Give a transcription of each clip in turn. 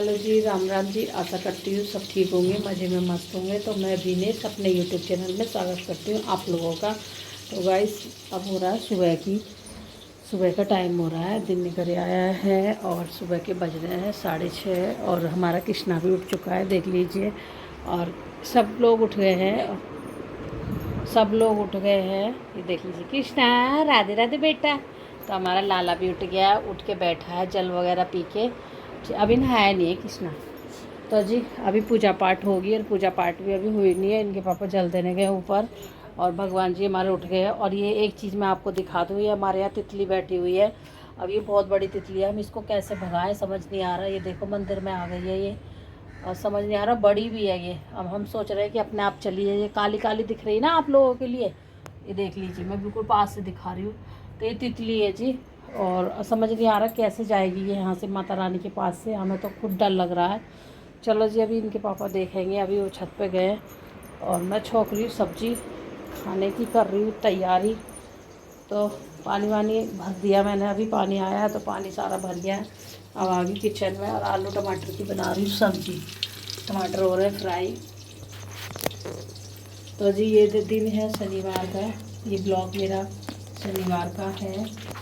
Hello जी, राम राम जी। आशा करती हूँ सब ठीक होंगे, मज़े में मस्त होंगे। तो मैं विनेश अपने यूट्यूब चैनल में स्वागत करती हूँ आप लोगों का। तो गाइस, अब हो रहा है सुबह का टाइम हो रहा है, दिन निकल आया है और सुबह के बज रहे हैं 6:30 और हमारा कृष्णा भी उठ चुका है, देख लीजिए। और सब लोग उठ गए हैं, ये देख लीजिए। कृष्णा, राधे राधे बेटा। तो हमारा लाला भी उठ गया, उठ के बैठा है जल वगैरह पी के। अभी नहाया नहीं है कृष्णा। तो जी अभी पूजा पाठ होगी और पूजा पाठ भी अभी हुई नहीं है, इनके पापा जल देने गए ऊपर और भगवान जी हमारे उठ गए हैं। और ये एक चीज़ मैं आपको दिखा दूँ, ये हमारे यहाँ तितली बैठी हुई है। अब ये बहुत बड़ी तितली है, हम इसको कैसे भगाएं समझ नहीं आ रहा। ये देखो मंदिर में आ गई है ये, और समझ नहीं आ रहा, बड़ी भी है ये। अब हम सोच रहे हैं कि अपने आप चली जाए। ये काली काली दिख रही है ना आप लोगों के लिए, ये देख लीजिए, मैं बिल्कुल पास से दिखा रही हूँ। तो ये तितली है जी, और समझ नहीं आ रहा कैसे जाएगी ये यहाँ से माता रानी के पास से। हमें तो खुद डर लग रहा है। चलो जी, अभी इनके पापा देखेंगे। अभी वो छत पे गए और मैं छोंक रही हूँ, सब्जी खाने की कर रही हूँ तैयारी। तो पानी वानी भर दिया मैंने, अभी पानी आया है तो पानी सारा भर गया है। अब आ गई किचन में और आलू टमाटर की बना रही हूँ सब्जी। टमाटर हो रहे फ्राई। तो जी ये दिन है शनिवार का, ये ब्लॉग मेरा शनिवार का है।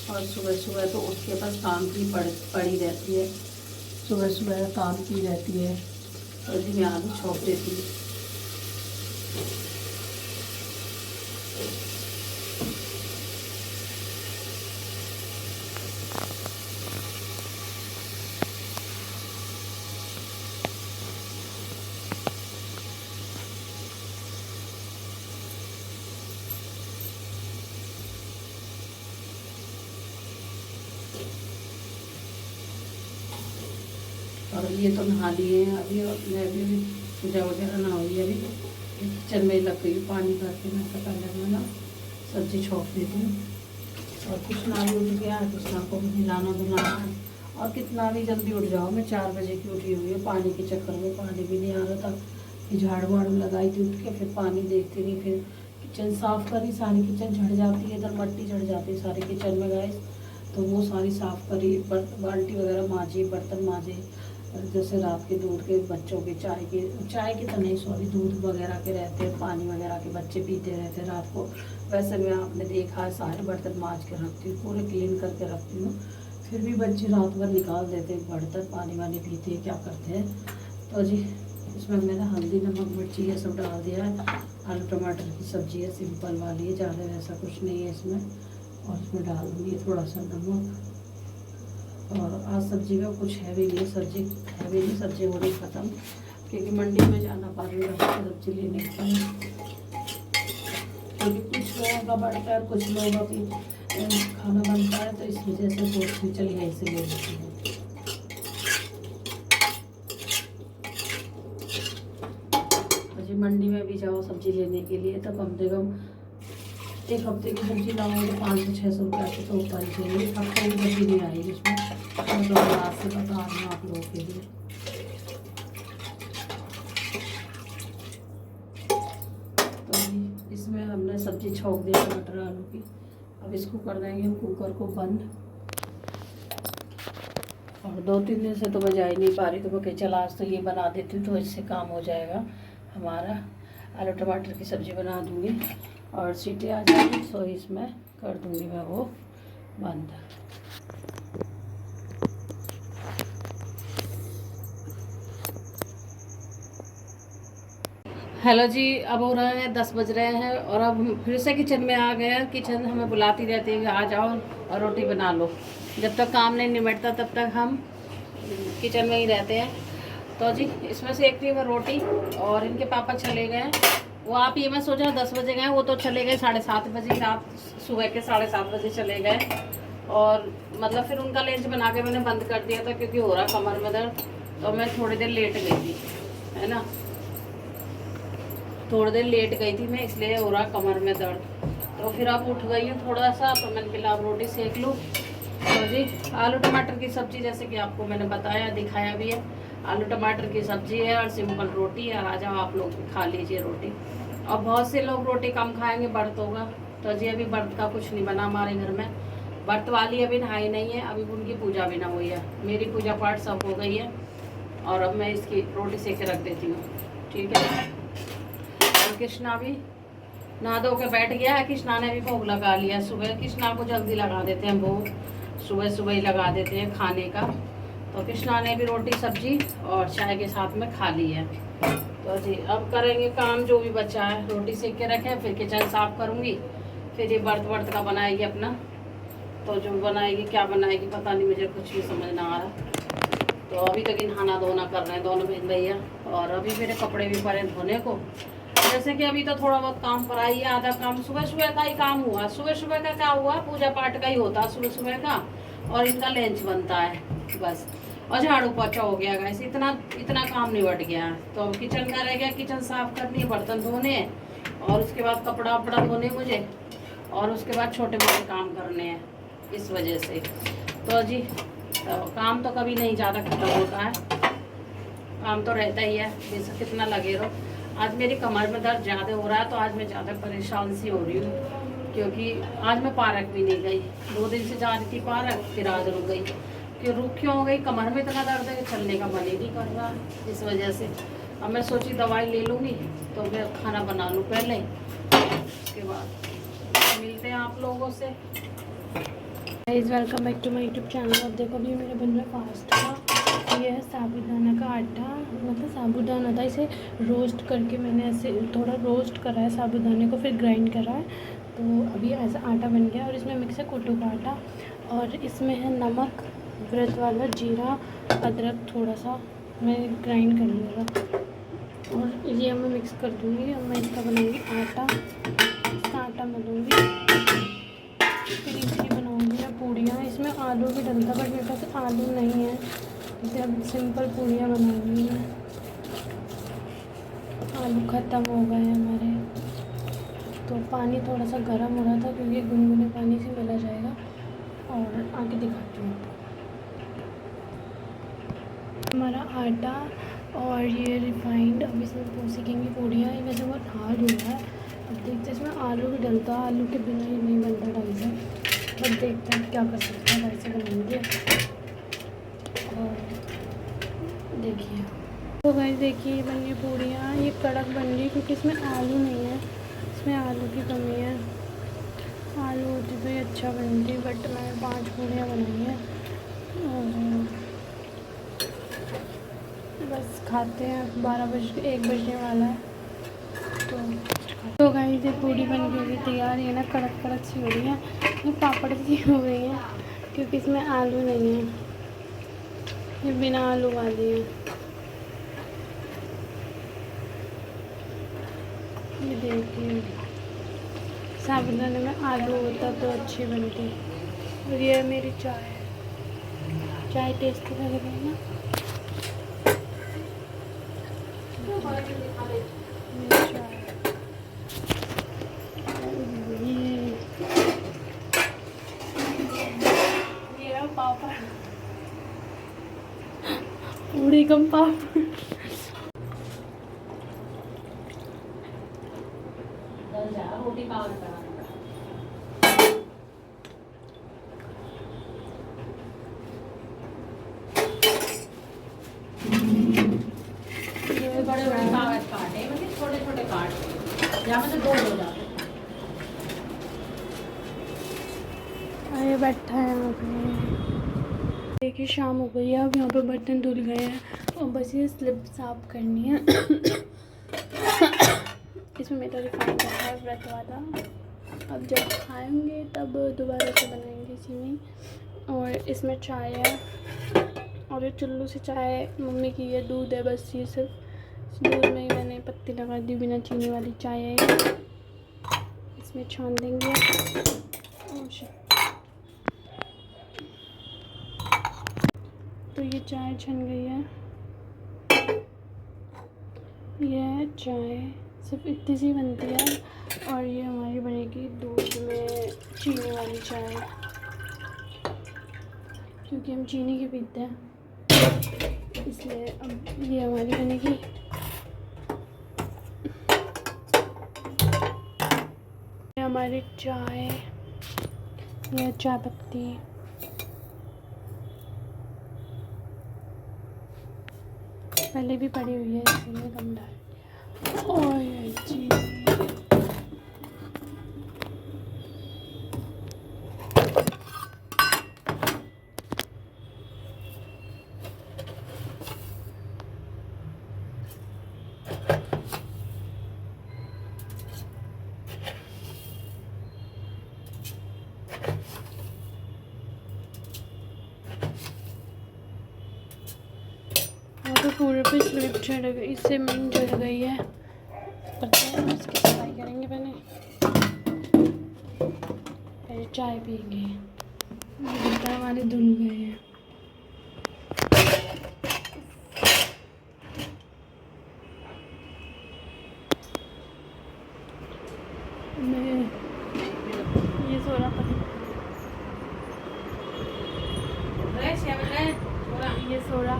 और सुबह सुबह तो उठ के बस काम की पड़ी रहती है, सुबह सुबह काम की रहती है। और जी मैं आलू छोंक देती हूँ। और ये तो नहा लिए हैं अभी, और मैं अभी पूजा वगैरह ना हुई अभी। किचन में लग गई पानी भर के। मैं तो पहले मैं ना सब्जी छोंक देती हूँ। और कृष्णा भी उठ गया, कृष्णा को भी हिलाना धुलाना है। और कितना भी जल्दी उठ जाओ, मैं 4 बजे की उठी हुई है। पानी के चक्कर में पानी भी नहीं आ रहा था, फिर झाड़ू वाड़ू लगाई थी उठ के, फिर पानी देखती नहीं, फिर किचन साफ़ करी, सारी किचन झड़ जाती है, इधर मट्टी झड़ जाती है सारी किचन में गाइस। तो वो सारी साफ़ करी, बाल्टी वगैरह माँजी, बर्तन माँजे। जैसे रात के दूध के, बच्चों के चाय के तो नहीं, सॉरी, दूध वगैरह के रहते हैं, पानी वगैरह के बच्चे पीते रहते हैं रात को। वैसे मैं आपने देखा है सारे बर्तन माँज के रखती हूँ, पूरे क्लीन करके रखती हूँ। फिर भी बच्चे रात भर निकाल देते हैं बर्तन, पानी वानी पीते हैं, क्या करते हैं। तो जी इसमें मैंने हल्दी नमक मिर्ची ये सब डाल दिया है। आलू टमाटर की सब्ज़ी है, सिंपल वाली है, ज़्यादा ऐसा कुछ नहीं है इसमें। और इसमें डाल दूँगी थोड़ा सा नमक। और आज सब्जी में कुछ है भी नहीं, सब्जी हो रही ख़त्म, क्योंकि मंडी में जाना पड़ रही है सब्जी लेने के लिए। क्योंकि कुछ लोगों का बढ़ता है, कुछ लोगों की खाना बनता है, तो इस वजह से सोचती चलिए ऐसे ले लेती है। जी मंडी में भी जाओ सब्जी लेने के लिए तो कम से कम एक हफ्ते की सब्जी लाओगे तो 500 से 600 रुपये से तो ऊपर ही चाहिए। एक हफ्ते की सब्जी नहीं आएगी उसमें, तो आज से बता रही हूँ आप लोगों के लिए। तो इसमें हमने सब्जी छोंक दी टमाटर आलू की। अब इसको कर देंगे हम कुकर को बंद। और 2-3 दिन से तो मैं जा ही नहीं पा रही, तो मैं कहीं चला आज तो ये बना देती हूँ, तो इससे काम हो जाएगा हमारा। आलू टमाटर की सब्ज़ी बना दूँगी और सीटी आ जाएगी, तो इसमें कर दूँगी मैं वो बंद। हेलो जी, अब हो रहा है 10 बज रहे हैं और अब हम फिर से किचन में आ गए हैं। किचन हमें बुलाती रहती है कि आ जाओ और रोटी बना लो। जब तक काम नहीं निपटता तब तक हम किचन में ही रहते हैं। तो जी इसमें से एक थी वो रोटी, और इनके पापा चले गए, वो आप ये मैं सोचा 10 बजे गए, वो तो चले गए 7:30 बजे, रात सुबह के 7:30 बजे चले गए। और मतलब फिर उनका लंच बना के मैंने बंद कर दिया था क्योंकि हो रहा कमर में दर्द, तो मैं थोड़ी देर लेट गई थी, है ना, थोड़ी देर लेट गई थी मैं, इसलिए हो रहा कमर में दर्द। तो फिर अब उठ गई हूँ थोड़ा सा, तो मैंने कहा अब रोटी सेक लूँ। तो जी आलू टमाटर की सब्ज़ी, जैसे कि आपको मैंने बताया दिखाया भी है, आलू टमाटर की सब्ज़ी है और सिंपल रोटी है। आ जाओ आप लोग खा लीजिए रोटी। और बहुत से लोग रोटी कम खाएंगे, व्रत होगा। तो जी अभी व्रत का कुछ नहीं बना हमारे घर में, व्रत वाली अभी नहाई नहीं है, अभी उनकी पूजा भी ना हुई है, मेरी पूजा पाठ सब हो गई है। और अब मैं इसकी रोटी सेक के रख देती हूँ, ठीक है। और कृष्णा भी नहा धो के बैठ गया है, कृष्णा ने भी भोग लगा लिया सुबह। कृष्णा को जल्दी लगा देते हैं भोग, सुबह सुबह ही लगा देते हैं खाने का। तो कृष्णा ने भी रोटी सब्जी और चाय के साथ में खा ली है। तो जी अब करेंगे काम जो भी बचा है, रोटी सेक के रखे, फिर किचन साफ करूँगी, फिर ये व्रत का बनाएगी अपना। तो जो बनाएगी क्या बनाएगी पता नहीं, मुझे कुछ भी समझ ना आ रहा। तो अभी तक नहाना धोना कर रहे हैं दोनों बहन भैया, और अभी मेरे कपड़े भी पड़े धोने को। जैसे कि अभी तो थोड़ा बहुत काम पर आई है, आधा काम सुबह सुबह का ही काम हुआ। सुबह सुबह का क्या हुआ, पूजा पाठ का ही होता सुबह सुबह का, और इनका लंच बनता है बस, और झाड़ू पोछा हो गया गाइस, इतना काम निबट गया। तो अब किचन का रह गया, किचन साफ करनी है, बर्तन धोने हैं, और उसके बाद कपड़ा वपड़ा धोने मुझे, और उसके बाद छोटे मोटे काम करने हैं, इस वजह से। तो जी तो काम तो कभी नहीं ज़्यादा खत्म होता है, काम तो रहता ही है, बेशक कितना लगे रहो। आज मेरी कमर में दर्द ज़्यादा हो रहा है, तो आज मैं ज़्यादा परेशान सी हो रही हूँ, क्योंकि आज मैं पार्क भी नहीं गई। 2 दिन से जा रही थी पार्क, फिर आज रुक गई। रुक क्यों हो गई, कमर में इतना दर्द है कि चलने का मन ही नहीं कर रहा, इस वजह से। अब मैं सोची दवाई ले लूँगी, तो मैं खाना बना लूँ पहले, उसके बाद मिलते हैं आप लोगों से। Welcome back to my YouTube channel. अब देखो अभी मेरे बन रहा पास्ता। ये है साबूदाना का आटा, मतलब साबूदाना था, इसे रोस्ट करके मैंने ऐसे थोड़ा रोस्ट करा है साबूदाने को, फिर ग्राइंड करा है, तो अभी ऐसा आटा बन गया। और इसमें मिक्स है कुट्टू का आटा, और इसमें है नमक, व्रत वाला जीरा, अदरक थोड़ा सा मैं ग्राइंड कर लूँगा, और ये मैं मिक्स कर दूँगी। और मैं इसका बनाऊँगी आटा, इसका आटा मलूँगी, फिर इसकी बनाऊँगी या पूड़ियाँ। इसमें आलू भी डलता, बट मेरे पास आलू नहीं है, इसे अब सिंपल पूड़ियाँ बनाऊँगी मैं। आलू ख़त्म हो गए हैं हमारे, तो पानी थोड़ा सा गर्म हो रहा था, क्योंकि गुनगुने पानी से मिला जाएगा। और आगे दिखाती हूँ हमारा आटा और ये रिफाइंड। अब इसमें सीखेंगे पूड़ियाँ। ये वैसे बहुत हार्ड हो रहा है, अब देखते हैं। इसमें आलू भी डलता, आलू के बिना ही नहीं बनता ढंग से, बट देखते हैं क्या कर सकते हैं, कैसे बनाएंगे। और देखिए, तो गाइस देखिए बन गई पूड़ियाँ। ये कड़क बन रही क्योंकि इसमें आलू नहीं है, इसमें आलू की कमी है। आलू होती तो ये अच्छा बनती, बट मैंने 5 पूड़ियाँ बनाई हैं, और बस खाते हैं। 1 बजने वाला है, तो गाइस ये पूड़ी बन के भी तैयार है ना, कड़क कड़क सी हो रही है, ये पापड़ सी हो गई है, क्योंकि इसमें आलू नहीं है, ये बिना आलू वाली है। ये देखिए, साबुदाने में आलू होता तो अच्छी बनती। और ये मेरी चाय टेस्टी लग रही है ना। ये पापड़, पूड़ी कम पापड़। रोटी बड़े बड़े कागज काटे, मतलब छोटे छोटे काट, यहाँ से 2 हो जाते। ये बैठा है यहाँ पे, देखिए शाम हो गई है, अब यहाँ पे बर्तन धुल गए हैं, और बस ये स्लिप साफ करनी है। इसमें मेरा रिफाइंड रखा है व्रत वाला, अब जब खाएंगे तब दोबारा से बनाएंगे इसी में। और इसमें चाय है, और ये चुल्लू से चाय मम्मी की है, दूध है बस, ये सिर्फ दूध में ही मैंने पत्ती लगा दी, बिना चीनी वाली चाय है। इसमें छान देंगे। तो ये चाय छन गई है। यह चाय सिर्फ इतनी सी बनती है और ये हमारी बनेगी दूध में चीनी वाली चाय, क्योंकि हम चीनी की पीते हैं, इसलिए अब ये हमारी बनेगी। ये हमारी चाय, यह चाय पत्ती, पहले भी पड़ी हुई है इसलिए कम डाल। और ये चीनी, तो पूरे पे स्लिप चढ़ गई, इससे मिंट चढ़ गई है। करते हैं इसकी सफाई करेंगे। पहले चाय पियेंगे। बर्तन हमारे धुल गए हैं। मैं ये सो रहा था, ये सो रहा,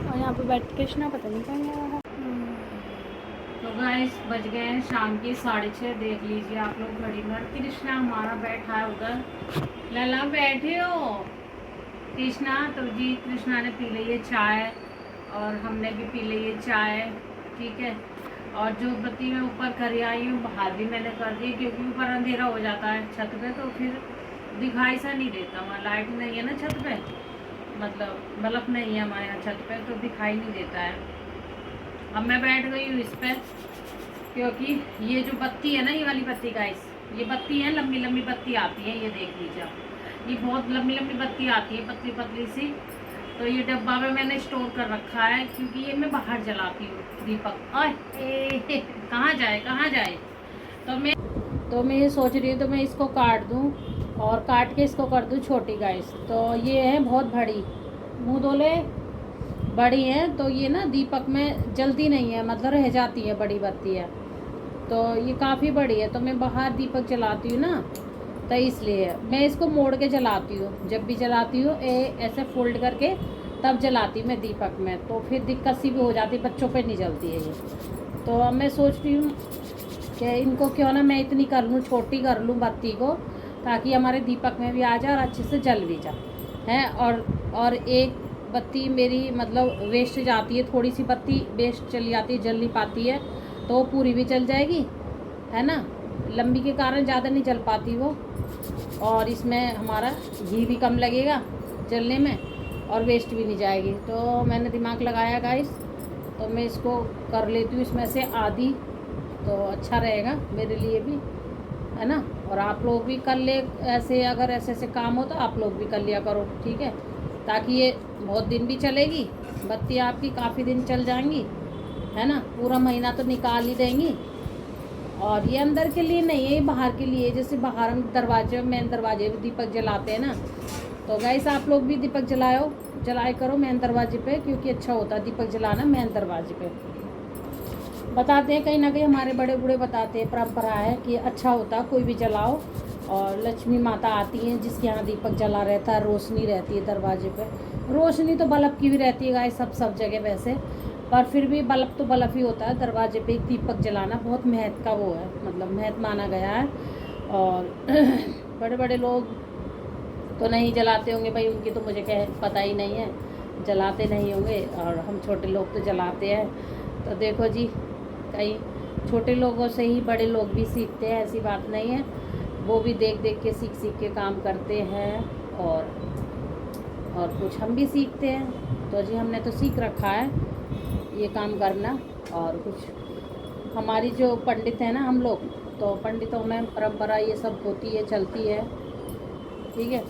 और यहाँ पे बैठ कृष्णा पता नहीं कहाँ गया रहा। तो गाइस बज गए हैं शाम की 6:30। देख लीजिए आप लोग घड़ी में। कृष्णा हमारा बैठा है उधर। लला बैठे हो कृष्णा? तो जी कृष्णा ने पी ली है चाय और हमने भी पी ली है चाय, ठीक है। और जो बत्ती मैं ऊपर कर आई हूँ बाहर भी मैंने कर दी, क्योंकि ऊपर अंधेरा हो जाता है छत पे, तो फिर दिखाई सा नहीं देता। वहाँ लाइट नहीं है ना छत पे, मतलब बल्ब नहीं है हमारे यहाँ छत पे, तो दिखाई नहीं देता है। अब मैं बैठ गई हूँ इस पर, क्योंकि ये जो बत्ती है ना, ये वाली बत्ती गाइस, ये बत्ती है लंबी लंबी बत्ती आती है, ये देख लीजिए आप, ये बहुत लंबी लंबी बत्ती आती है, पतली पतली सी। तो ये डब्बा में मैंने स्टोर कर रखा है, क्योंकि ये मैं बाहर जलाती हूँ दीपक। कहाँ जाए। तो मैं ये सोच रही हूँ, तो मैं इसको काट दूँ और काट के इसको कर दूँ छोटी गाइस। तो ये है बहुत बड़ी, मुँह धोले बड़ी है, तो ये ना दीपक में जल्दी नहीं है, मतलब रह जाती है, बड़ी बत्ती है। तो ये काफ़ी बड़ी है, तो मैं बाहर दीपक जलाती हूँ ना, तो इसलिए मैं इसको मोड़ के जलाती हूँ। जब भी जलाती हूँ ऐसे फोल्ड करके तब जलाती हूँ मैं दीपक में, तो फिर दिक्कत सी भी हो जाती, बच्चों पे नहीं जलती है ये। तो अब मैं सोच रही हूँ कि इनको क्यों ना मैं इतनी कर लूँ, छोटी कर लूँ बत्ती को, ताकि हमारे दीपक में भी आ जाए और अच्छे से जल भी जाए है। और एक बत्ती मेरी मतलब वेस्ट जाती है, थोड़ी सी बत्ती वेस्ट चली जाती है, जल नहीं पाती है, तो पूरी भी चल जाएगी, है ना। लंबी के कारण ज़्यादा नहीं जल पाती वो, और इसमें हमारा घी भी कम लगेगा जलने में और वेस्ट भी नहीं जाएगी। तो मैंने दिमाग लगाया गाइस, तो मैं इसको कर लेती हूँ इसमें से आधी, तो अच्छा रहेगा मेरे लिए भी, है ना। और आप लोग भी कर ले ऐसे, अगर ऐसे ऐसे काम हो तो आप लोग भी कर लिया करो, ठीक है, ताकि ये बहुत दिन भी चलेगी बत्ती, आपकी काफ़ी दिन चल जाएंगी, है ना। पूरा महीना तो निकाल ही देंगी। और ये अंदर के लिए नहीं है, ये बाहर के लिए, जैसे बाहर हम दरवाजे, मेन दरवाजे पे दीपक जलाते हैं ना, तो गाइस आप लोग भी दीपक जलाए करो मेन दरवाजे पे, क्योंकि अच्छा होता है दीपक जलाना मेन दरवाजे पे। बताते हैं कहीं ना कहीं, हमारे बड़े बूढ़े बताते हैं, परंपरा है कि अच्छा होता कोई भी जलाओ। और लक्ष्मी माता आती हैं जिसके यहाँ दीपक जला रहता है, रोशनी रहती है दरवाजे पे। रोशनी तो बल्ब की भी रहती है गाइस, सब जगह वैसे, पर फिर भी बल्ब तो बल्ब ही होता है। दरवाजे पे एक दीपक जलाना बहुत महत्व का वो है, मतलब महत्व माना गया है। और बड़े बड़े लोग तो नहीं जलाते होंगे भाई, उनकी तो मुझे पता ही नहीं है, जलाते नहीं होंगे, और हम छोटे लोग तो जलाते हैं। तो देखो जी, कई छोटे लोगों से ही बड़े लोग भी सीखते हैं, ऐसी बात नहीं है, वो भी देख देख के सीख के काम करते हैं, और कुछ हम भी सीखते हैं। तो जी हमने तो सीख रखा है ये काम करना। और कुछ हमारी जो पंडित है ना हम लोग, तो पंडितों में परंपरा ये सब होती है, चलती है, ठीक है।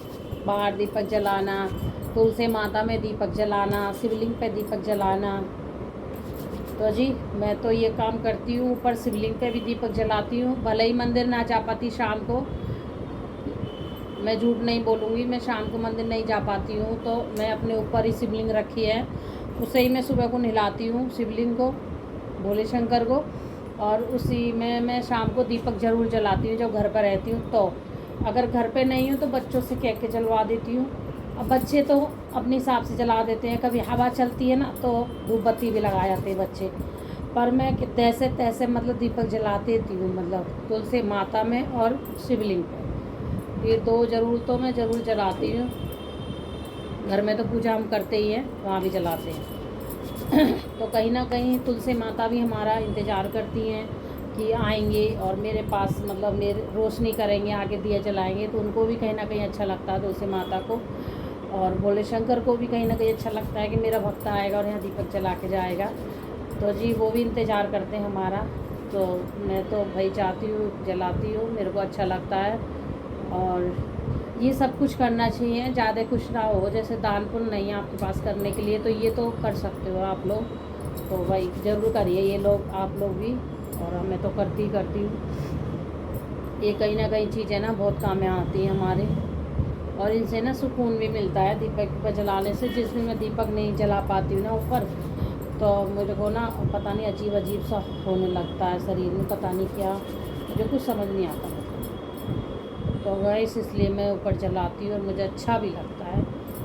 बाहर दीपक जलाना, तुलसी माता में दीपक जलाना, शिवलिंग पे दीपक जलाना। तो जी मैं तो ये काम करती हूँ, ऊपर शिवलिंग पे भी दीपक जलाती हूँ। भले ही मंदिर ना जा पाती शाम को, मैं झूठ नहीं बोलूँगी, मैं शाम को मंदिर नहीं जा पाती हूँ तो मैं अपने ऊपर ही शिवलिंग रखी है, उसे ही मैं सुबह को नहलाती हूँ शिवलिंग को, भोले शंकर को, और उसी में मैं शाम को दीपक ज़रूर जलाती हूँ जब घर पर रहती हूँ। तो अगर घर पे नहीं हूँ तो बच्चों से कह के जलवा देती हूँ। अब बच्चे तो अपने हिसाब से जला देते हैं, कभी हवा चलती है ना तो धूप बत्ती भी लगा जाते हैं बच्चे, पर मैं तैसे तैसे मतलब दीपक जला देती हूँ, मतलब तुलसी माता में और शिवलिंग पे, ये दो ज़रूर मैं ज़रूर जलाती हूँ। घर में तो पूजा हम करते ही हैं, वहाँ भी जलाते हैं। तो कहीं ना कहीं तुलसी माता भी हमारा इंतज़ार करती हैं कि आएंगे और मेरे पास मतलब मेरे रोशनी करेंगे, आगे दिया जलाएंगे, तो उनको भी कहीं ना कहीं अच्छा लगता है तुलसी माता को, और भोले शंकर को भी कहीं ना कहीं अच्छा लगता है कि मेरा भक्त आएगा और यहाँ दीपक जला के जाएगा। तो जी वो भी इंतज़ार करते हैं हमारा। तो मैं तो भाई जाती हूँ, जलाती हूँ, मेरे को अच्छा लगता है। और ये सब कुछ करना चाहिए, ज़्यादा कुछ ना हो, जैसे दान पुण्य नहीं है आपके पास करने के लिए तो ये तो कर सकते हो आप लोग, तो भाई ज़रूर करिए ये लोग, आप लोग भी, और मैं तो करती हूँ। ये कहीं ना कहीं चीज़ें ना बहुत काम में आती हैं हमारे, और इनसे ना सुकून भी मिलता है दीपक पर जलाने से। जिस दिन मैं दीपक नहीं जला पाती हूँ ना ऊपर, तो मुझे को ना पता नहीं अजीब अजीब सा होने लगता है शरीर में, पता नहीं क्या, मुझे कुछ समझ नहीं आता मतलब। तो गाइस इसलिए मैं ऊपर जलाती हूँ और मुझे अच्छा भी लगता है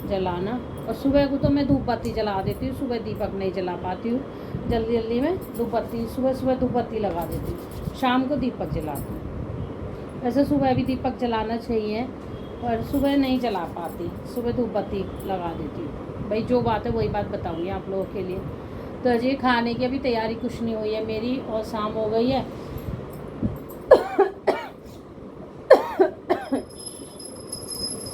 जलाना। और सुबह को तो मैं धूप बत्ती जला देती हूँ, सुबह दीपक नहीं जला पाती हूँ, जल्दी जल्दी में धूप बत्ती सुबह धूप बत्ती लगा देती हूँ, शाम को दीपक जलाती हूँ। वैसे सुबह भी दीपक जलाना चाहिए पर सुबह नहीं जला पाती, सुबह धूप बत्ती लगा देती हूँ। भाई जो बात है वही बात बताऊँगी आप लोगों के लिए। तो अजय खाने की अभी तैयारी कुछ नहीं हुई है मेरी, और शाम हो गई है।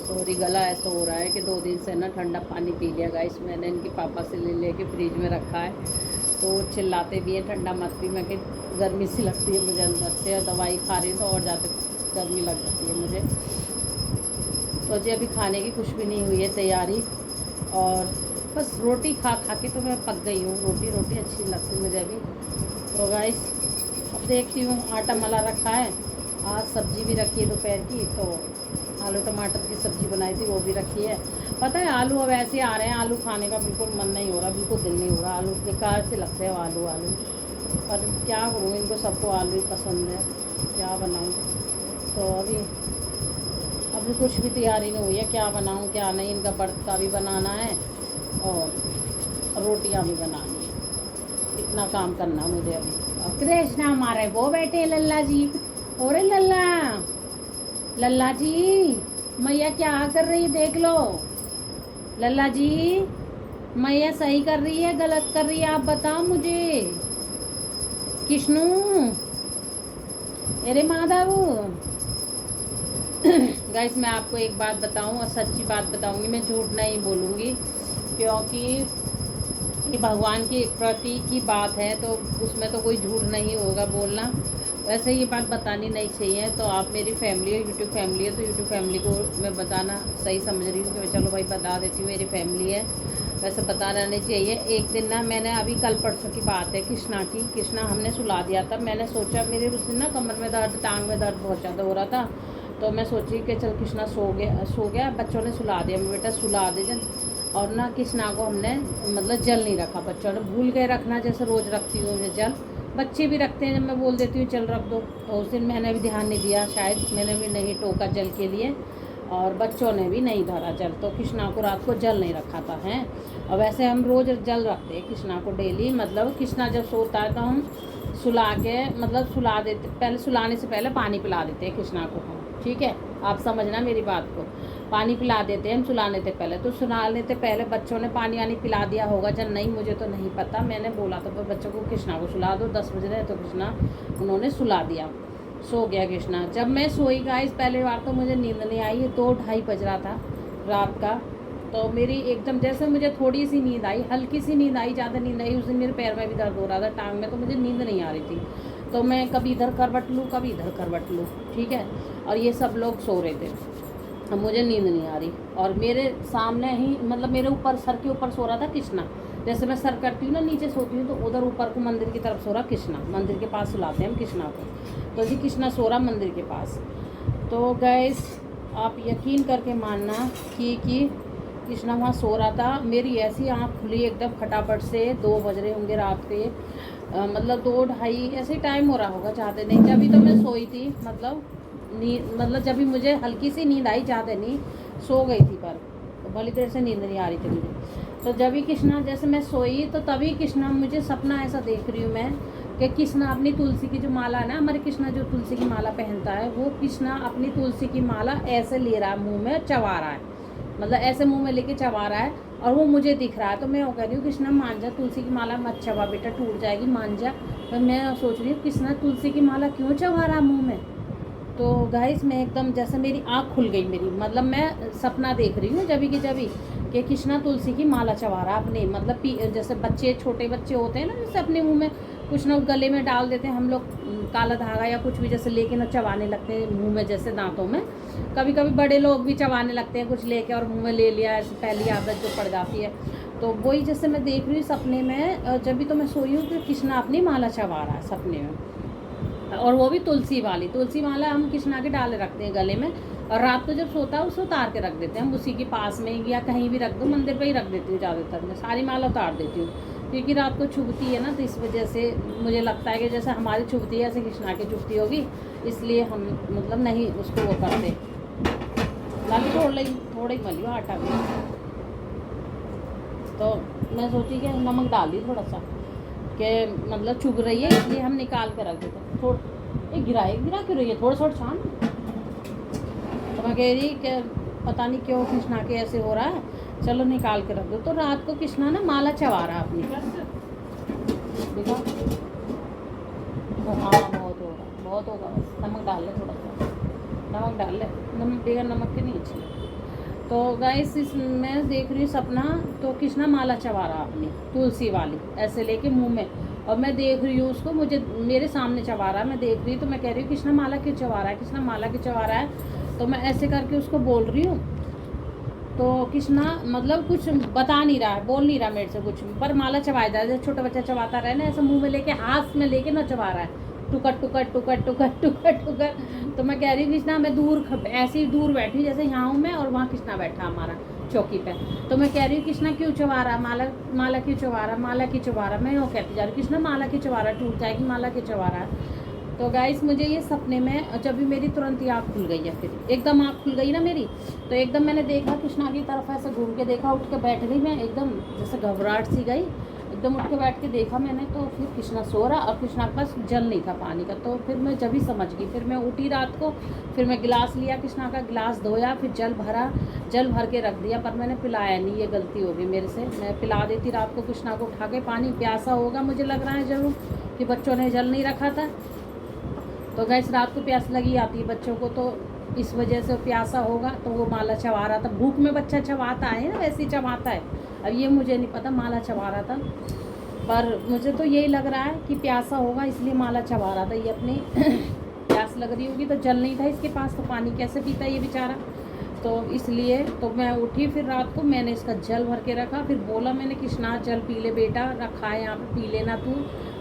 सॉरी गला ऐसा हो रहा है कि 2 दिन से ना ठंडा पानी पी लिया गाइस मैंने, इनके पापा से ले के फ्रिज में रखा है, तो चिल्लाते भी है ठंडा मत पी, मैं कि गर्मी सी लगती है मुझे अंदर से, और दवाई खा रही तो और ज़्यादा गर्मी लग जाती है मुझे। तो जी अभी खाने की कुछ भी नहीं हुई है तैयारी, और बस रोटी खा के तो मैं पक गई हूँ, रोटी अच्छी लगती मुझे अभी। तो गाइस अब देखती हूँ, आटा मला रखा है, आज सब्जी भी रखी है दोपहर की, तो आलू टमाटर की सब्ज़ी बनाई थी वो भी रखी है। पता है आलू अब ऐसे आ रहे हैं, आलू खाने का बिल्कुल मन नहीं हो रहा, बिल्कुल दिल नहीं हो रहा, आलू बेकार से लगते हैं आलू, पर क्या करूँ, इनको सबको आलू ही पसंद है, क्या बनाऊँ। तो अभी कुछ भी तैयारी नहीं हुई है, क्या बनाऊँ क्या नहीं, इनका व्रत का भी बनाना है और रोटियां भी बनानी है, इतना काम करना मुझे अभी। और कृष्णा हमारे वो बैठे लल्ला जी, और लल्ला जी मैया क्या कर रही है देख लो, लल्ला जी मैया सही कर रही है गलत कर रही है आप बताओ मुझे। कृष्णू अरे माधव। गाइस मैं आपको एक बात बताऊं और सच्ची बात बताऊंगी, मैं झूठ नहीं बोलूँगी, क्योंकि ये भगवान के प्रति की बात है तो उसमें तो कोई झूठ नहीं होगा बोलना। वैसे ये बात बतानी नहीं चाहिए, तो आप मेरी फैमिली है, यूट्यूब फैमिली है, तो यूट्यूब फैमिली को मैं बताना सही समझ रही हूँ कि मैं चलो भाई बता देती हूँ मेरी फैमिली है, वैसे बताना नहीं चाहिए। एक दिन ना मैंने अभी कल परसों की बात है कृष्णा हमने सुला दिया था, मैंने सोचा मेरे उस दिन ना कमर में दर्द, टांग में दर्द बहुत ज़्यादा हो रहा था, तो मैं सोची कि चल कृष्णा सो गया, बच्चों ने सुला दिया, मैं बेटा सुला दे जन। और ना कृष्णा को हमने मतलब जल नहीं रखा, बच्चों ने भूल गए रखना, जैसे रोज़ रखती हूँ जल, बच्चे भी रखते हैं जब मैं बोल देती हूँ चल रख दो, तो उस दिन मैंने भी ध्यान नहीं दिया, शायद मैंने भी नहीं टोका जल के लिए, और बच्चों ने भी नहीं धरा जल, तो कृष्णा को रात को जल नहीं रखा था हैं। और वैसे हम रोज़ जल रखते हैं कृष्णा को डेली, मतलब कृष्णा जब सोता है तो हम सुला के मतलब सुला देते, पहले सुलाने से पहले पानी पिला देते हैं कृष्णा को हम, ठीक है आप समझना मेरी बात को, पानी पिला देते हैं हम सुलाने से पहले। तो सुलाने से पहले बच्चों ने पानी वानी पिला दिया होगा जब नहीं, मुझे तो नहीं पता, मैंने बोला था बच्चों को कृष्णा को सुला दो, 10 बज रहे तो कृष्णा उन्होंने सुला दिया, सो गया कृष्णा। जब मैं सोई गाइस पहले बार तो मुझे नींद नहीं आई, 2-2:30 बज रहा था रात का, तो मेरी एकदम जैसे मुझे थोड़ी सी नींद आई, हल्की सी नींद आई, ज़्यादा नींद आई, उस दिन मेरे पैर में भी दर्द हो रहा था, टांग में, तो मुझे नींद नहीं आ रही थी, तो मैं कभी इधर करवट लूँ कभी इधर करवट लूँ, ठीक है। और ये सब लोग सो रहे थे, अब मुझे नींद नहीं आ रही, और मेरे सामने ही मतलब मेरे ऊपर सर के ऊपर सो रहा था कृष्णा। जैसे मैं सर करती हूँ ना नीचे सोती हूँ, तो उधर ऊपर को मंदिर की तरफ सो रहा कृष्णा। मंदिर के पास सुलाते हैं हम कृष्णा को, तो जी कृष्णा सो रहा मंदिर के पास। तो गाइस आप यकीन करके मानना कि कृष्णा वहाँ सो रहा था। मेरी ऐसी आँख खुली एकदम फटाफट से, 2 बज रहे होंगे रात के, मतलब 2-2:30 ऐसे टाइम हो रहा होगा, ज़्यादा नहीं। जब तो मैं सोई थी, मतलब जब भी मुझे हल्की सी नींद आई, ज़्यादा नहीं, सो गई थी पर तो भली देर से नींद नहीं आ रही थी मुझे। तो जब भी कृष्णा, जैसे मैं सोई तो तभी कृष्णा, मुझे सपना ऐसा देख रही हूँ मैं कि कृष्णा अपनी तुलसी की जो माला है ना, हमारे कृष्णा जो तुलसी की माला पहनता है, वो कृष्णा अपनी तुलसी की माला ऐसे ले रहा है, मुँह में चबा रहा है, मतलब ऐसे मुँह में लेके चबा रहा है, और वो मुझे दिख रहा है। तो मैं वो कह रही हूँ कृष्णा मान जा, तुलसी की माला मत चबा बेटा, टूट जाएगी, मान जा। तो मैं सोच रही हूँ कृष्णा तुलसी की माला क्यों चबा रहा मुँह में। तो गाइस मैं एकदम, जैसे मेरी आँख खुल गई मेरी, मतलब मैं सपना देख रही हूँ जभी कि कृष्णा तुलसी की माला चबा रहा अपने, मतलब जैसे बच्चे, छोटे बच्चे होते हैं ना, जैसे अपने मुँह में कुछ ना गले में डाल देते हैं हम लोग, काला धागा या कुछ भी, जैसे लेके ना चबाने लगते हैं मुँह में, जैसे दांतों में। कभी कभी बड़े लोग भी चबाने लगते हैं कुछ लेके, और मुँह में ले लिया, ऐसी पहली आदत जो पड़ जाती है। तो वही जैसे मैं देख रही हूँ सपने में, जब भी तो मैं सोई हूँ कि कृष्णा अपनी माला चबा रहा है सपने में, और वो भी तुलसी माला हम कृष्णा के डाले रखते हैं गले में, और रात को जब सोता है उसे उतार के रख देते हैं हम, उसी के पास में या कहीं भी रख दो, मंदिर पे ही रख देती हूँ ज़्यादातर। मैं सारी माला उतार देती हूँ, क्योंकि रात को चुभती है ना, तो इस वजह से मुझे लगता है कि जैसे हमारी चुभती है ऐसे कृष्णा की चुभती होगी, इसलिए हम मतलब नहीं उसको वो करते। लाली थोड़ा ही मलियो आटा भी, तो मैं सोची कि नमक डाल दी थोड़ा सा, कि मतलब चुभ रही है, इसलिए हम निकाल कर रख देते हैं। थोड़ा गिरा क्यों रही है, थोड़ा छान। तो मैं कह रही कि पता नहीं क्यों कृष्णा के ऐसे हो रहा है, चलो निकाल के रख दो। तो रात को कृष्णा ना माला चबा रहा अपनी, देखो। हाँ बहुत होगा, बस नमक डाल ले, थोड़ा सा नमक डाल ले, नमक बगैर नमक के नहीं अच्छी। तो गाइस मैं देख रही हूँ सपना, तो कृष्णा माला चबा रहा अपनी तुलसी वाली ऐसे लेके मुंह में, और मैं देख रही हूँ उसको, मुझे मेरे सामने चबा रहा है, मैं देख रही हूँ। तो मैं कह रही हूँ कृष्णा माला क्यों चबा रहा है, कृष्णा माला क्यों चबा रहा है। तो मैं ऐसे करके उसको बोल रही हूँ, तो कृष्णा मतलब कुछ बता नहीं रहा है, बोल नहीं रहा मेरे से कुछ, पर माला चबाया जा रहा है, जैसे छोटा बच्चा चबाता रहे ना, ऐसे मुँह में लेके, हाथ में लेके ना चबा रहा है, टुकर। तो मैं कह रही हूँ कृष्णा, मैं दूर ऐसे ही दूर बैठी जैसे यहाँ हूँ मैं, और वहाँ कृष्णा बैठा हमारा चौकी पे। तो मैं कह रही हूँ कृष्णा क्यों चबा रहा, माला क्यों चबा रहा, माला क्यों चबा रहा। मैं वो कहती जा रही, कृष्णा माला क्यों चबा रहा, टूट जाएगी, माला क्यों चबा रहा है। तो गाइस मुझे ये सपने में, जब भी मेरी तुरंत ही आँख खुल गई है, फिर एकदम आँख खुल गई ना मेरी, तो एकदम मैंने देखा कृष्णा की तरफ, ऐसे घूम के देखा, उठ के बैठ गई मैं, एकदम जैसे घबराहट सी गई, एकदम उठ के बैठ के देखा मैंने, तो फिर कृष्णा सो रहा, और कृष्णा के पास जल नहीं था पानी का। तो फिर मैं जब ही समझ गई, फिर मैं उठी रात को, फिर मैं गिलास लिया, कृष्णा का गिलास धोया, फिर जल भर के रख दिया, पर मैंने पिलाया नहीं, ये गलती हो गई मेरे से। मैं पिला देती रात को कृष्णा को उठा के, पानी प्यासा होगा मुझे लग रहा है ज़रूर, कि बच्चों ने जल नहीं रखा था। तो गैस रात को प्यास लगी आती है बच्चों को, तो इस वजह से प्यासा होगा, तो वो माला चबा रहा था। भूख में बच्चा चबाता है ना, वैसे ही चबाता है। अब ये मुझे नहीं पता, माला चबा रहा था, पर मुझे तो यही लग रहा है कि प्यासा होगा, इसलिए माला चबा रहा था। ये अपनी प्यास लग रही होगी, तो जल नहीं था इसके पास, तो पानी कैसे पीता ये बेचारा। तो इसलिए तो मैं उठी, फिर रात को मैंने इसका जल भर के रखा, फिर बोला मैंने कृष्णा जल पी ले बेटा, रखा है यहाँ पे, पी लेना तू।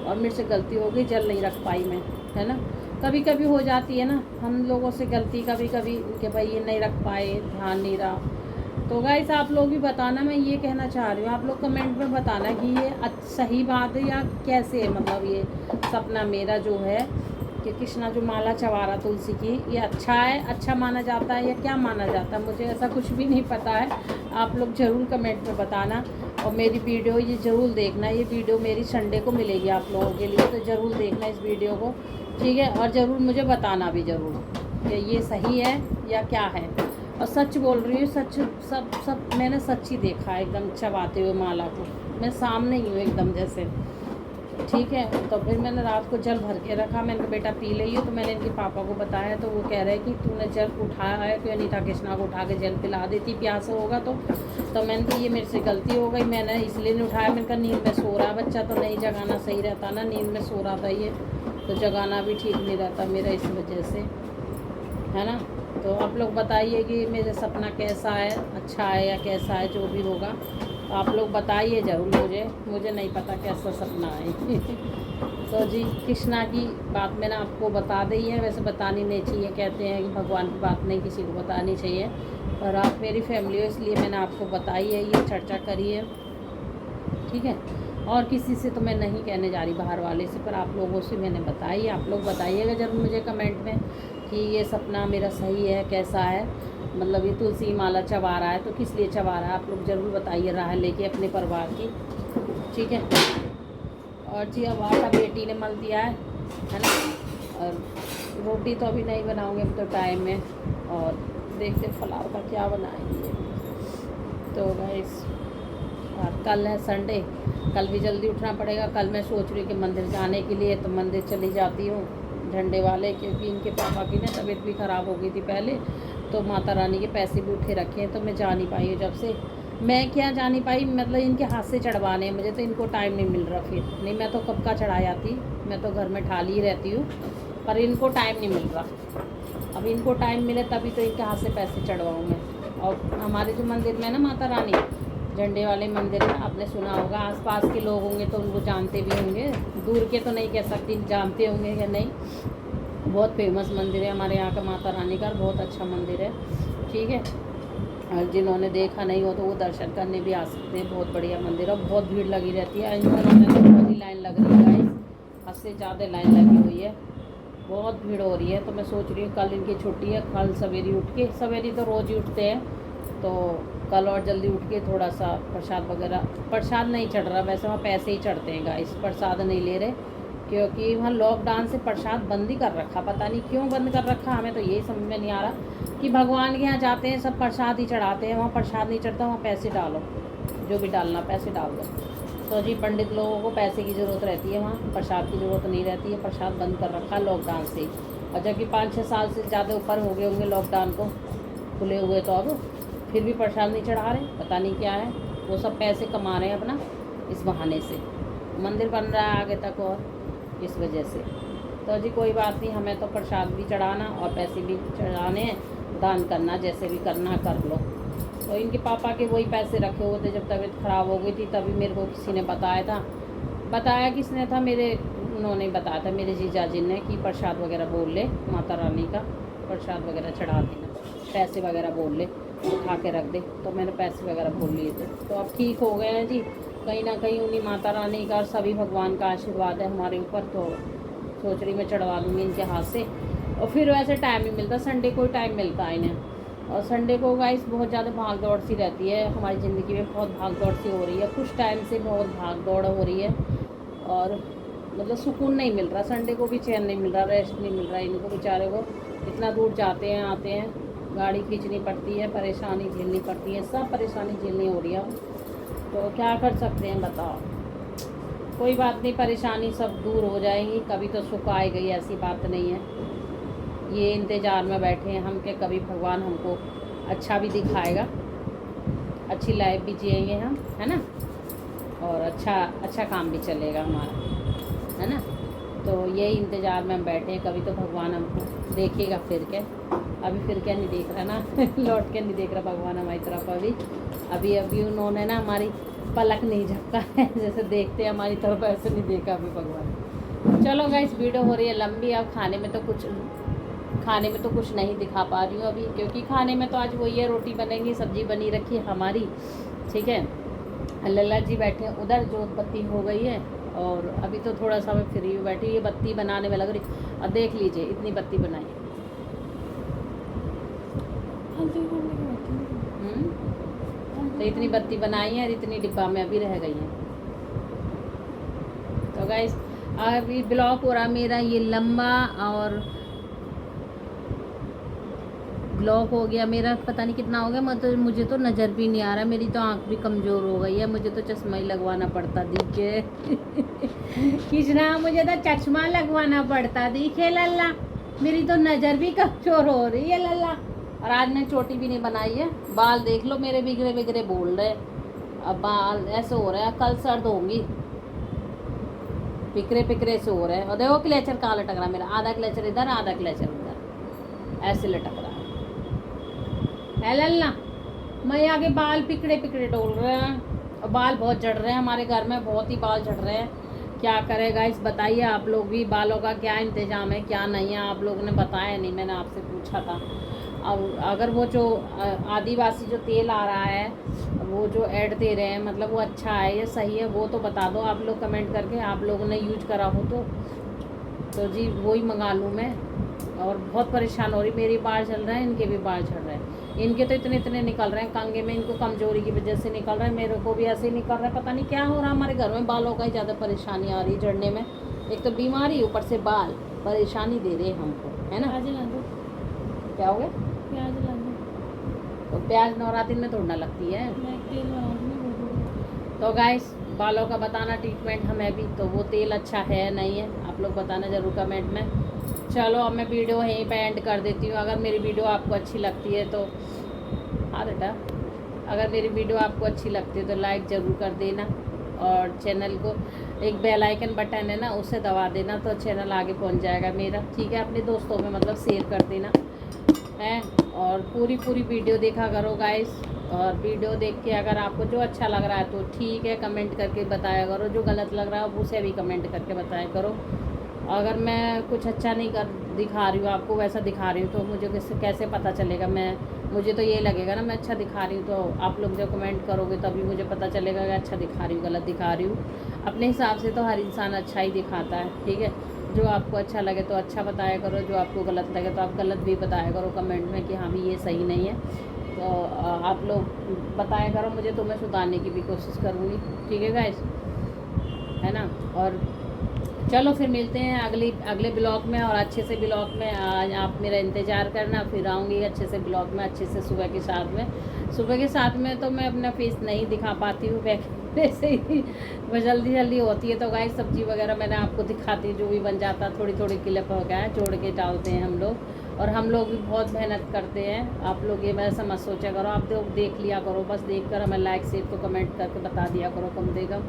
और मेरे से गलती हो गई, जल नहीं रख पाई मैं, है ना। कभी कभी हो जाती है ना हम लोगों से गलती, कभी कभी कि भाई ये नहीं रख पाए, ध्यान नहीं रहा। तो गाइस आप लोग भी बताना, मैं ये कहना चाह रही हूँ, आप लोग कमेंट में बताना कि ये सही बात है या कैसे है, मतलब ये सपना मेरा जो है कि कृष्णा जो माला चबा रहा तुलसी की, ये अच्छा है, अच्छा माना जाता है या क्या माना जाता है, मुझे ऐसा कुछ भी नहीं पता है। आप लोग ज़रूर कमेंट में बताना, और मेरी वीडियो ये ज़रूर देखना, ये वीडियो मेरी संडे को मिलेगी आप लोगों के लिए, तो ज़रूर देखना इस वीडियो को, ठीक है। और ज़रूर मुझे बताना भी ज़रूर कि ये सही है या क्या है। और सच बोल रही हूँ, सच सब मैंने सच ही देखा है, एकदम चबाते हुए माला को, मैं सामने ही हूँ एकदम जैसे, ठीक है। तो फिर मैंने रात को जल भर के रखा, मैंने बेटा पी ली हो। तो मैंने इनके पापा को बताया, तो वो कह रहे कि तूने जल उठाया है क्यों नहीं था, कृष्णा को उठा के जल पिला देती, प्यास होगा तो मैंने कहा ये मेरे से गलती हो गई, मैंने इसलिए नहीं उठाया। मैंने कहा नींद में सो रहा बच्चा, तो नहीं जगाना सही रहता ना, नींद में सो रहा था ये, तो जगाना भी ठीक नहीं रहता मेरा, इस वजह से। है ना। तो आप लोग बताइए कि मेरा सपना कैसा है, अच्छा है या कैसा है, जो भी होगा तो आप लोग बताइए ज़रूर। मुझे नहीं पता कैसा सपना है। तो जी कृष्णा की बात मैंने आपको बता दी है, वैसे बतानी नहीं चाहिए, कहते हैं कि भगवान की बात नहीं किसी को बतानी चाहिए, पर आप मेरी फैमिली हो इसलिए मैंने आपको बताई है, ये चर्चा करी है, ठीक है। और किसी से तो मैं नहीं कहने जा रही, बाहर वाले से, पर आप लोगों से मैंने बताई। आप लोग बताइएगा ज़रूर मुझे कमेंट में कि ये सपना मेरा सही है, कैसा है, मतलब ये तुलसी माला चबा रहा है तो किस लिए चबा रहा है, आप लोग ज़रूर बताइए राह लेके अपने परिवार की, ठीक है। और जी अब आटा बेटी ने मल दिया है ना। और रोटी तो अभी नहीं बनाऊँगे, अभी तो टाइम है, और देखते फलाव का क्या बनाएंगे। तो गाइस और कल है संडे, कल भी जल्दी उठना पड़ेगा। कल मैं सोच रही हूँ कि मंदिर जाने के लिए, तो मंदिर चली जाती हूँ झंडे वाले, क्योंकि इनके पापा की ना तबीयत भी ख़राब हो गई थी पहले, तो माता रानी के पैसे भी उठे रखे हैं, तो मैं जा नहीं पाई हूँ। जब से मैं क्या जा नहीं पाई, मतलब इनके हाथ से चढ़वाने हैं मुझे, तो इनको टाइम नहीं मिल रहा फिर, नहीं मैं तो कब का चढ़ा जाती, मैं तो घर में ठाली ही रहती हूँ, पर इनको टाइम नहीं मिल रहा। अब इनको टाइम मिले तभी तो इनके हाथ से पैसे चढ़वाऊँ मैं। और हमारे जो मंदिर में ना माता रानी झंडे वाले मंदिर में, आपने सुना होगा, आसपास के लोग होंगे तो उनको जानते भी होंगे, दूर के तो नहीं कह सकती जानते होंगे या नहीं। बहुत फेमस मंदिर है हमारे यहाँ का माता रानी का, बहुत अच्छा मंदिर है, ठीक है। और जिन्होंने देखा नहीं हो तो वो दर्शन करने भी आ सकते हैं, बहुत बढ़िया मंदिर है, बहुत भीड़ लगी रहती है। इन्होंने तो बहुत ही लाइन लग रही है, हद से ज़्यादा लाइन लगी हुई है, बहुत भीड़ हो रही है। तो मैं सोच रही हूँ कल इनकी छुट्टी है, कल सवेरे उठ के, सवेरे तो रोज़ ही उठते हैं, तो कल और जल्दी उठ के थोड़ा सा प्रसाद वगैरह, प्रसाद नहीं चढ़ रहा, वैसे वहाँ पैसे ही चढ़ते हैं गाइस, प्रसाद नहीं ले रहे, क्योंकि वहाँ लॉकडाउन से प्रसाद बंद ही कर रखा, पता नहीं क्यों बंद कर रखा, हमें तो यही समझ में नहीं आ रहा कि भगवान के यहाँ जाते हैं सब प्रसाद ही चढ़ाते हैं, वहाँ प्रसाद नहीं चढ़ता, वहाँ पैसे डालो, जो भी डालना पैसे डाल दो। तो जी पंडित लोगों को पैसे की ज़रूरत रहती है, वहाँ प्रसाद की ज़रूरत नहीं रहती है, प्रसाद बंद कर रखा लॉकडाउन से। और जबकि 5-6 साल से ज़्यादा ऊपर हो गए होंगे लॉकडाउन को खुले हुए, तो अब फिर भी प्रसाद नहीं चढ़ा रहे, पता नहीं क्या है, वो सब पैसे कमा रहे हैं अपना इस बहाने से, मंदिर बन रहा है आगे तक और इस वजह से। तो जी कोई बात नहीं, हमें तो प्रसाद भी चढ़ाना और पैसे भी चढ़ाने हैं, दान करना जैसे भी करना कर लो। तो इनके पापा के वही पैसे रखे हुए थे, जब तबीयत ख़राब हो गई थी तभी मेरे को किसी ने बताया किसने था, उन्होंने बताया था मेरे जीजा जी ने कि प्रसाद वगैरह बोल ले, माता रानी का प्रसाद वगैरह चढ़ा देना, पैसे वगैरह बोल ले, उठा के रख दे, तो मैंने पैसे वगैरह बोल लिए थे, तो अब ठीक हो गए हैं जी। कहीं ना कहीं उन्हीं माता रानी का और सभी भगवान का आशीर्वाद है हमारे ऊपर, तो सोच रही मैं चढ़वा लूँगी इनके हाथ से। और फिर वैसे टाइम नहीं मिलता, संडे को टाइम मिलता है इन्हें, और संडे को गाइस बहुत ज़्यादा भाग दौड़ सी रहती है हमारी ज़िंदगी में, बहुत भाग दौड़ सी हो रही है, कुछ टाइम से बहुत भाग दौड़ हो रही है, और मतलब सुकून नहीं मिल रहा, संडे को भी चैन नहीं मिल रहा, रेस्ट नहीं मिल रहा इनको बेचारे को, इतना दूर जाते हैं आते हैं, गाड़ी खींचनी पड़ती है, परेशानी झेलनी पड़ती है, सब परेशानी झेलनी हो रही है, तो क्या कर सकते हैं बताओ। कोई बात नहीं, परेशानी सब दूर हो जाएंगी, कभी तो सुख आए गई, ऐसी बात नहीं है, ये इंतज़ार में बैठे हैं हम कि कभी भगवान हमको अच्छा भी दिखाएगा, अच्छी लाइफ भी जिएंगे हम, है ना, और अच्छा काम भी चलेगा हमारा, है ना। तो यही इंतज़ार में हम बैठे हैं, कभी तो भगवान हमको देखेगा फिर के, अभी फिर क्या नहीं देख रहा ना लौट के नहीं देख रहा भगवान हमारी तरफ, अभी उन्होंने ना हमारी पलक नहीं झपका है, जैसे देखते हैं हमारी तरफ ऐसे नहीं देखा अभी भगवान। चलो गाइस वीडियो हो रही है लंबी, अब खाने में तो कुछ नहीं दिखा पा रही हूँ अभी, क्योंकि खाने में तो आज वही है, रोटी बनेगी, सब्जी बनी रखी है हमारी, ठीक है। लल्ला जी बैठे हैं उधर, जो बत्ती हो गई है, और अभी तो थोड़ा सा मैं फ्री बैठी, ये बत्ती बनाने में लग रही, और देख लीजिए इतनी बत्ती बनाई है, तो इतनी बत्ती बनाई है और इतनी डिब्बा में अभी रह गई है। तो गाइस अभी ब्लॉग हो रहा मेरा ये लंबा, और ब्लॉक हो गया मेरा, पता नहीं कितना हो गया, मतलब मुझे तो नज़र भी नहीं आ रहा, मेरी तो आंख भी कमज़ोर हो गई है, मुझे तो चश्मा ही लगवाना पड़ता दिखे कृष्णा, मुझे तो चश्मा लगवाना पड़ता दिखे लल्ला, मेरी तो नज़र भी कमज़ोर हो रही है लल्ला। और आज मैं चोटी भी नहीं बनाई है, बाल देख लो मेरे बिगड़े बोल रहे, अब बाल ऐसे हो रहे हैं, कल सर्द होंगी, पिकरे से हो रहे हैं। और देखो क्लेचर कहाँ लटक रहा मेरा, आधा क्लेचर इधर आधा क्लेचर उधर, ऐसे लटक रहा है लल्ला। मैं आगे बाल पिकड़े पिकड़े डोल रहे हैं और बाल बहुत झड़ रहे हैं हमारे घर में, बहुत ही बाल झड़ रहे हैं। क्या करेगा इस बताइए आप लोग भी, बालों का क्या इंतजाम है क्या नहीं है, आप लोगों ने बताया नहीं, मैंने आपसे पूछा था। अब अगर वो जो आदिवासी जो तेल आ रहा है वो जो ऐड दे रहे हैं, मतलब वो अच्छा है या सही है वो तो बता दो आप लोग कमेंट करके, आप लोगों ने यूज करा हो तो जी वही मंगा लूँ मैं। और बहुत परेशान हो रही, मेरी बाल चल रहे हैं, इनके भी बाल झड़ रहे हैं। इनके तो इतने इतने निकल रहे हैं कंगे में, इनको कमजोरी की वजह से निकल रहे हैं, मेरे को भी ऐसे ही निकल रहा है। पता नहीं क्या हो रहा है हमारे घर में, बालों का ही ज़्यादा परेशानी आ रही है झड़ने में। एक तो बीमारी, ऊपर से बाल परेशानी दे रहे हैं हमको, है ना। प्याज ला दो, क्या हो गया? प्याज ला दो। तो प्याज नवरात्रि में थोड़ा लगती है। मैं तेल लगाऊंगी। तो गाइस बालों का बताना ट्रीटमेंट हमें भी, तो वो तेल अच्छा है नहीं है आप लोग बताना ज़रूर कमेंट में। चलो अब मैं वीडियो यहीं पे एंड कर देती हूँ। अगर मेरी वीडियो आपको अच्छी लगती है तो हाँ बेटा, अगर मेरी वीडियो आपको अच्छी लगती है तो लाइक ज़रूर कर देना, और चैनल को एक बेल आइकन बटन है ना उसे दबा देना, तो चैनल आगे पहुँच जाएगा मेरा, ठीक है। अपने दोस्तों में मतलब शेयर कर देना है, और पूरी वीडियो देखा करो गाइस। और वीडियो देख के अगर आपको जो अच्छा लग रहा है तो ठीक है, कमेंट करके बताया करो, जो गलत लग रहा है उसे भी कमेंट करके बताया करो। अगर मैं कुछ अच्छा नहीं दिखा रही हूँ आपको, वैसा दिखा रही हूँ तो मुझे कैसे पता चलेगा, मुझे तो ये लगेगा ना मैं अच्छा दिखा रही हूँ, तो आप लोग जब कमेंट करोगे तभी मुझे पता चलेगा कि अच्छा दिखा रही हूँ गलत दिखा रही हूँ। अपने हिसाब से तो हर इंसान अच्छा ही दिखाता है, ठीक है। जो आपको अच्छा लगे तो अच्छा बताया करो, जो आपको गलत लगे तो आप गलत भी बताया करो कमेंट में कि हाँ भी ये सही नहीं है। तो आप लोग बताया करो मुझे, तो मैं सुधारने की भी कोशिश करूँगी, ठीक है गाइस, है ना। और चलो फिर मिलते हैं अगले ब्लॉग में, और अच्छे से ब्लॉग में आज आप मेरा इंतज़ार करना, फिर आऊँगी अच्छे से ब्लॉग में, अच्छे से सुबह के साथ में तो मैं अपना फेस नहीं दिखा पाती हूँ वैसे ही वो जल्दी होती है। तो गाइस सब्जी वगैरह मैंने आपको दिखाती हूँ, जो भी बन जाता थोड़ी क्लिप हो गया है, जोड़ के डालते हैं हम लोग, और हम लोग भी बहुत मेहनत करते हैं। आप लोग ये वैसा मत सोचा करो, आप देख लिया करो, बस देखकर हमें लाइक शेयर तो कमेंट करके बता दिया करो, कम से कम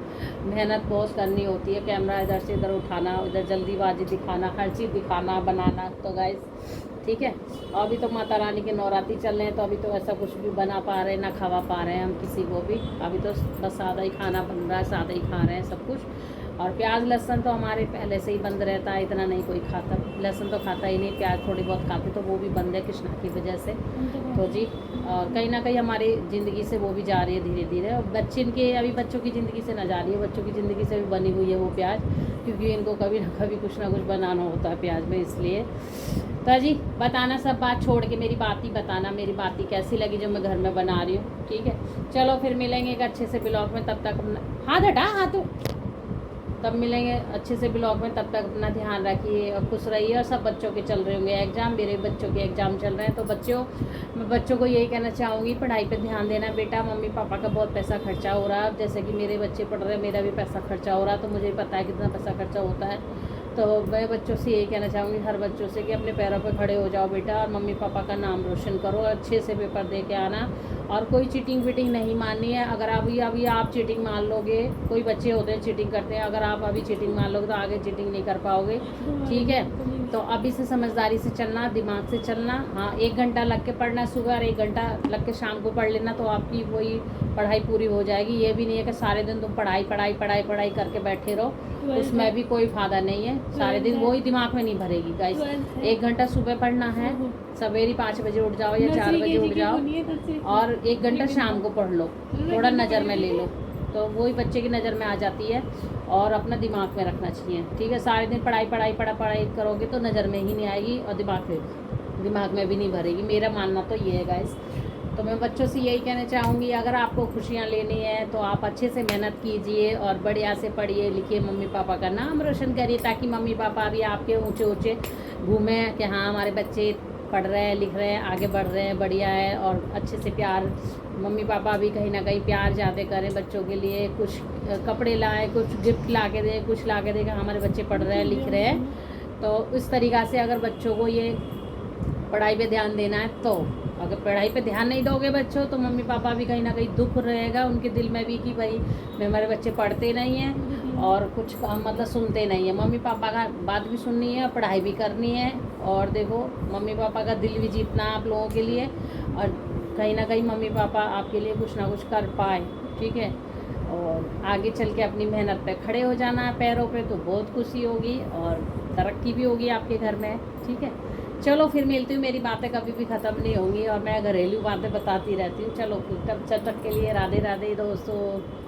मेहनत बहुत करनी होती है। कैमरा इधर से इधर उठाना, उधर जल्दीबाजी दिखाना, हर चीज़ दिखाना बनाना। तो गाइस ठीक है, अभी तो माता रानी के नवरात्रि चल रहे हैं, तो अभी तो ऐसा कुछ भी बना पा रहे हैं ना खवा पा रहे हैं हम किसी को भी। अभी तो बस सादा ही खाना बन रहा है, सादा ही खा रहे हैं सब कुछ। और प्याज लहसुन तो हमारे पहले से ही बंद रहता है, इतना नहीं कोई खाता, लहसुन तो खाता ही नहीं, प्याज थोड़ी बहुत खाते, तो वो भी बंद है कृष्णा की वजह से। तो जी और कहीं ना कहीं हमारी ज़िंदगी से वो भी जा रही है धीरे धीरे, और बच्चों की ज़िंदगी से ना जा रही है, बच्चों की ज़िंदगी से भी बनी हुई है वो प्याज, क्योंकि इनको कभी ना कभी कुछ ना कुछ बनाना होता है प्याज में, इसलिए। तो जी बताना, सब बात छोड़ के मेरी बात ही बताना, मेरी बात ही कैसी लगी जो मैं घर में बना रही हूँ, ठीक है। चलो फिर मिलेंगे एक अच्छे से ब्लॉग में, तब तक अपना हाथ हटा, हाथ तब मिलेंगे अच्छे से ब्लॉग में, तब तक अपना ध्यान रखिए और खुश रहिए। और सब बच्चों के चल रहे होंगे एग्ज़ाम, मेरे बच्चों के एग्ज़ाम चल रहे हैं, तो मैं बच्चों को यही कहना चाहूँगी, पढ़ाई पे ध्यान देना बेटा। मम्मी पापा का बहुत पैसा खर्चा हो रहा है, जैसे कि मेरे बच्चे पढ़ रहे हैं, मेरा भी पैसा खर्चा हो रहा है, तो मुझे पता है कितना पैसा खर्चा होता है। तो मैं बच्चों से यही कहना चाहूँगी, हर बच्चों से, कि अपने पैरों पर खड़े हो जाओ बेटा, और मम्मी पापा का नाम रोशन करो, अच्छे से पेपर दे के आना, और कोई चीटिंग वीटिंग नहीं माननी है। अगर अभी आप चीटिंग मान लोगे, कोई बच्चे होते हैं चीटिंग करते हैं, अगर आप अभी चीटिंग मान लोगे तो आगे चीटिंग नहीं कर पाओगे, ठीक है। तो अभी से समझदारी से चलना, दिमाग से चलना। हाँ 1 घंटा लग के पढ़ना सुबह और 1 घंटा लग के शाम को पढ़ लेना, तो आपकी वही पढ़ाई पूरी हो जाएगी। ये भी नहीं है कि सारे दिन तुम पढ़ाई करके बैठे रहो, उसमें भी कोई फ़ायदा नहीं है, सारे दिन वही दिमाग में नहीं भरेगी गाइस। 1 घंटा सुबह पढ़ना है, सवेरे 5 बजे उठ जाओ या 4 बजे उठ जाओ, और 1 घंटा शाम को पढ़ लो, थोड़ा नज़र में ले लो, तो वही बच्चे की नज़र में आ जाती है, और अपना दिमाग में रखना चाहिए, ठीक है। सारे दिन पढ़ाई करोगे तो नज़र में ही नहीं आएगी, और दिमाग में भी नहीं भरेगी, मेरा मानना तो ये है गाइस। तो मैं बच्चों से यही कहना चाहूँगी, अगर आपको खुशियाँ लेनी है तो आप अच्छे से मेहनत कीजिए, और बढ़िया से पढ़िए लिखिए, मम्मी पापा का नाम रोशन करिए, ताकि मम्मी पापा भी आपके ऊँचे घूमें कि हाँ हमारे बच्चे पढ़ रहे हैं, लिख रहे हैं, आगे बढ़ रहे हैं, बढ़िया है। और अच्छे से प्यार, मम्मी पापा भी कहीं ना कहीं प्यार ज़्यादा करें बच्चों के लिए, कुछ कपड़े लाएँ, कुछ गिफ्ट ला के दें, कुछ ला के दें कि हमारे बच्चे पढ़ रहे हैं, लिख रहे हैं। तो इस तरीक़ा से अगर बच्चों को ये पढ़ाई पे ध्यान देना है, तो अगर पढ़ाई पे ध्यान नहीं दोगे बच्चों, तो मम्मी पापा भी कहीं ना कहीं दुख रहेगा उनके दिल में भी कि भाई हमारे बच्चे पढ़ते नहीं हैं। और कुछ काम मतलब सुनते नहीं है। मम्मी पापा का बात भी सुननी है, पढ़ाई भी करनी है, और देखो मम्मी पापा का दिल भी जीतना है आप लोगों के लिए, और कहीं ना कहीं मम्मी पापा आपके लिए कुछ ना कुछ कर पाए, ठीक है। और आगे चल के अपनी मेहनत पे खड़े हो जाना है पैरों पे, तो बहुत खुशी होगी और तरक्की भी होगी आपके घर में, ठीक है। चलो फिर मिलती हूँ, मेरी बातें कभी भी ख़त्म नहीं होंगी और मैं घरेलू बातें बताती रहती हूँ। चलो तब तक के लिए राधे राधे दोस्तों।